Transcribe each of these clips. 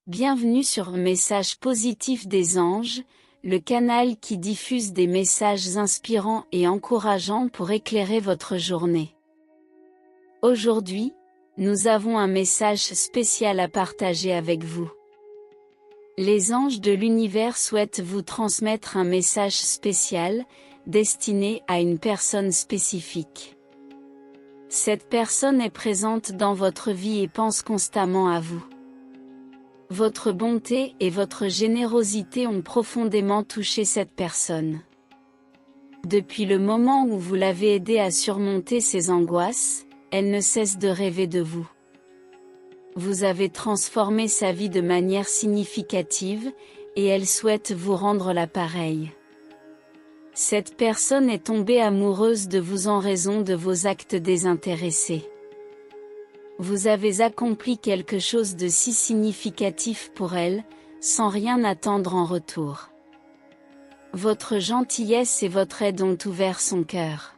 Bienvenue sur Message positif des anges, le canal qui diffuse des messages inspirants et encourageants pour éclairer votre journée. Aujourd'hui, nous avons un message spécial à partager avec vous. Les anges de l'univers souhaitent vous transmettre un message spécial, destiné à une personne spécifique. Cette personne est présente dans votre vie et pense constamment à vous. Votre bonté et votre générosité ont profondément touché cette personne. Depuis le moment où vous l'avez aidée à surmonter ses angoisses, elle ne cesse de rêver de vous. Vous avez transformé sa vie de manière significative, et elle souhaite vous rendre la pareille. Cette personne est tombée amoureuse de vous en raison de vos actes désintéressés. Vous avez accompli quelque chose de si significatif pour elle, sans rien attendre en retour. Votre gentillesse et votre aide ont ouvert son cœur.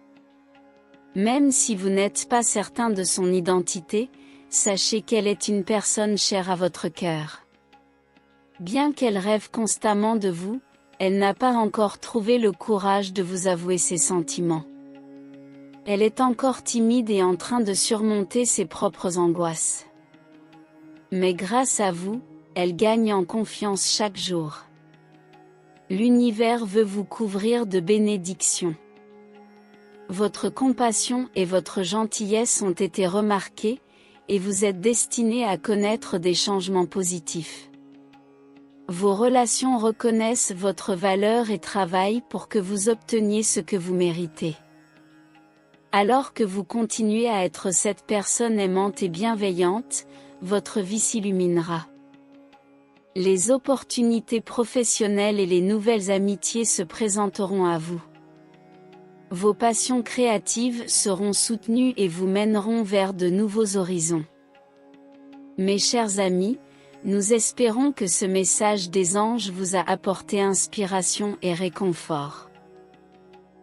Même si vous n'êtes pas certain de son identité, sachez qu'elle est une personne chère à votre cœur. Bien qu'elle rêve constamment de vous, elle n'a pas encore trouvé le courage de vous avouer ses sentiments. Elle est encore timide et en train de surmonter ses propres angoisses. Mais grâce à vous, elle gagne en confiance chaque jour. L'univers veut vous couvrir de bénédictions. Votre compassion et votre gentillesse ont été remarquées, et vous êtes destiné à connaître des changements positifs. Vos relations reconnaissent votre valeur et travaillent pour que vous obteniez ce que vous méritez. Alors que vous continuez à être cette personne aimante et bienveillante, votre vie s'illuminera. Les opportunités professionnelles et les nouvelles amitiés se présenteront à vous. Vos passions créatives seront soutenues et vous mèneront vers de nouveaux horizons. Mes chers amis, nous espérons que ce message des anges vous a apporté inspiration et réconfort.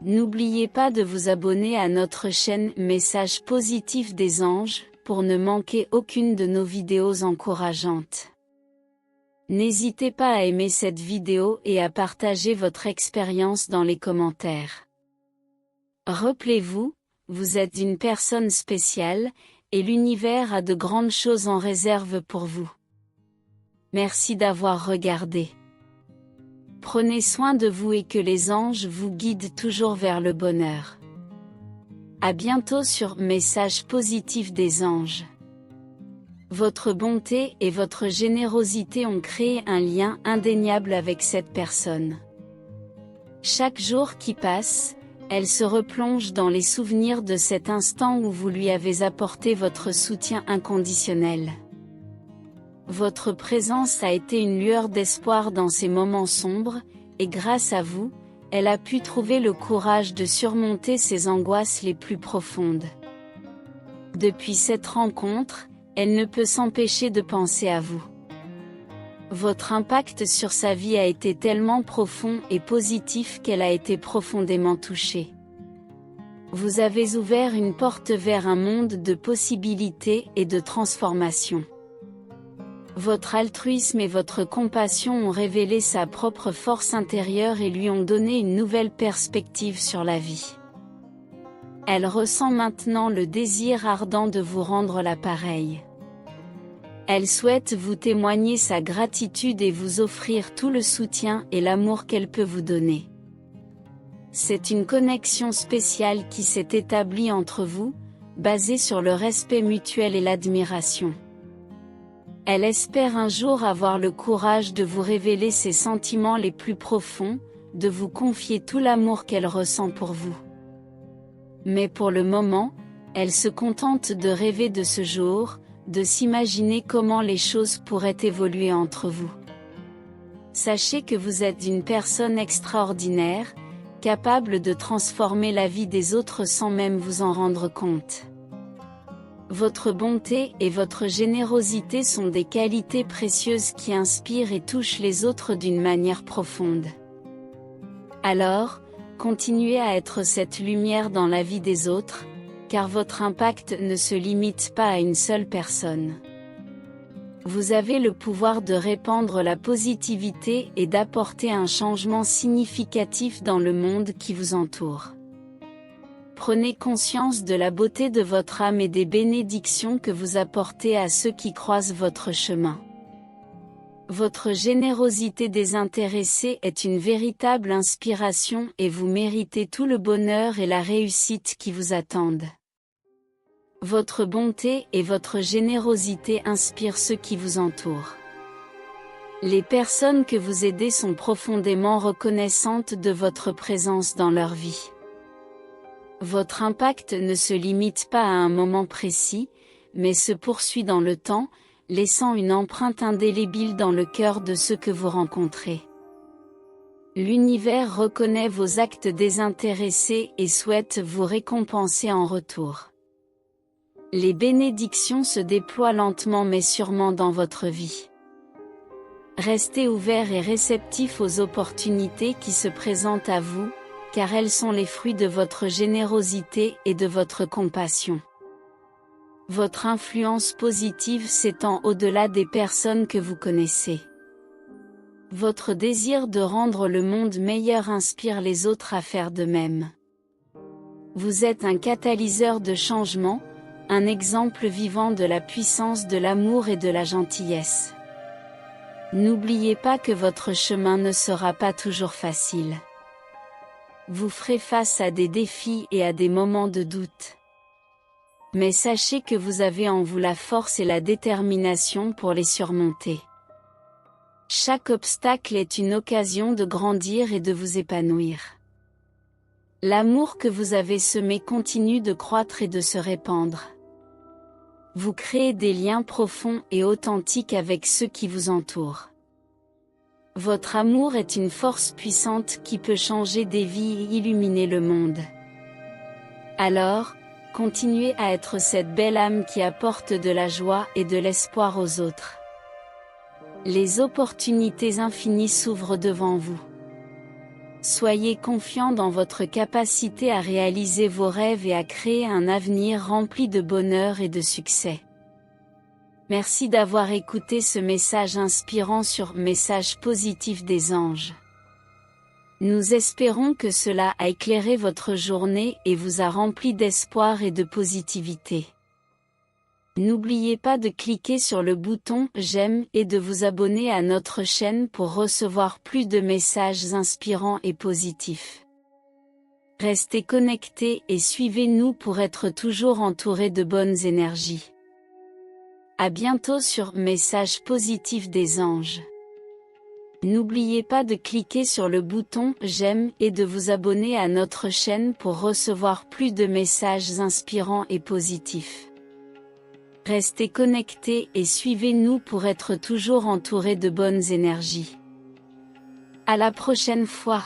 N'oubliez pas de vous abonner à notre chaîne Message positif des anges, pour ne manquer aucune de nos vidéos encourageantes. N'hésitez pas à aimer cette vidéo et à partager votre expérience dans les commentaires. Rappelez-vous, vous êtes une personne spéciale, et l'univers a de grandes choses en réserve pour vous. Merci d'avoir regardé. Prenez soin de vous et que les anges vous guident toujours vers le bonheur. À bientôt sur Message positif des anges. Votre bonté et votre générosité ont créé un lien indéniable avec cette personne. Chaque jour qui passe, elle se replonge dans les souvenirs de cet instant où vous lui avez apporté votre soutien inconditionnel. Votre présence a été une lueur d'espoir dans ces moments sombres, et grâce à vous, elle a pu trouver le courage de surmonter ses angoisses les plus profondes. Depuis cette rencontre, elle ne peut s'empêcher de penser à vous. Votre impact sur sa vie a été tellement profond et positif qu'elle a été profondément touchée. Vous avez ouvert une porte vers un monde de possibilités et de transformation. Votre altruisme et votre compassion ont révélé sa propre force intérieure et lui ont donné une nouvelle perspective sur la vie. Elle ressent maintenant le désir ardent de vous rendre la pareille. Elle souhaite vous témoigner sa gratitude et vous offrir tout le soutien et l'amour qu'elle peut vous donner. C'est une connexion spéciale qui s'est établie entre vous, basée sur le respect mutuel et l'admiration. Elle espère un jour avoir le courage de vous révéler ses sentiments les plus profonds, de vous confier tout l'amour qu'elle ressent pour vous. Mais pour le moment, elle se contente de rêver de ce jour, de s'imaginer comment les choses pourraient évoluer entre vous. Sachez que vous êtes une personne extraordinaire, capable de transformer la vie des autres sans même vous en rendre compte. Votre bonté et votre générosité sont des qualités précieuses qui inspirent et touchent les autres d'une manière profonde. Alors, continuez à être cette lumière dans la vie des autres, car votre impact ne se limite pas à une seule personne. Vous avez le pouvoir de répandre la positivité et d'apporter un changement significatif dans le monde qui vous entoure. Prenez conscience de la beauté de votre âme et des bénédictions que vous apportez à ceux qui croisent votre chemin. Votre générosité désintéressée est une véritable inspiration et vous méritez tout le bonheur et la réussite qui vous attendent. Votre bonté et votre générosité inspirent ceux qui vous entourent. Les personnes que vous aidez sont profondément reconnaissantes de votre présence dans leur vie. Votre impact ne se limite pas à un moment précis, mais se poursuit dans le temps, laissant une empreinte indélébile dans le cœur de ceux que vous rencontrez. L'univers reconnaît vos actes désintéressés et souhaite vous récompenser en retour. Les bénédictions se déploient lentement mais sûrement dans votre vie. Restez ouvert et réceptif aux opportunités qui se présentent à vous, car elles sont les fruits de votre générosité et de votre compassion. Votre influence positive s'étend au-delà des personnes que vous connaissez. Votre désir de rendre le monde meilleur inspire les autres à faire de même. Vous êtes un catalyseur de changement, un exemple vivant de la puissance de l'amour et de la gentillesse. N'oubliez pas que votre chemin ne sera pas toujours facile. Vous ferez face à des défis et à des moments de doute. Mais sachez que vous avez en vous la force et la détermination pour les surmonter. Chaque obstacle est une occasion de grandir et de vous épanouir. L'amour que vous avez semé continue de croître et de se répandre. Vous créez des liens profonds et authentiques avec ceux qui vous entourent. Votre amour est une force puissante qui peut changer des vies et illuminer le monde. Alors, continuez à être cette belle âme qui apporte de la joie et de l'espoir aux autres. Les opportunités infinies s'ouvrent devant vous. Soyez confiant dans votre capacité à réaliser vos rêves et à créer un avenir rempli de bonheur et de succès. Merci d'avoir écouté ce message inspirant sur Message positif des anges. Nous espérons que cela a éclairé votre journée et vous a rempli d'espoir et de positivité. N'oubliez pas de cliquer sur le bouton « J'aime » et de vous abonner à notre chaîne pour recevoir plus de messages inspirants et positifs. Restez connectés et suivez-nous pour être toujours entourés de bonnes énergies. À bientôt sur Message positif des anges. N'oubliez pas de cliquer sur le bouton « J'aime » et de vous abonner à notre chaîne pour recevoir plus de messages inspirants et positifs. Restez connectés et suivez-nous pour être toujours entourés de bonnes énergies. À la prochaine fois.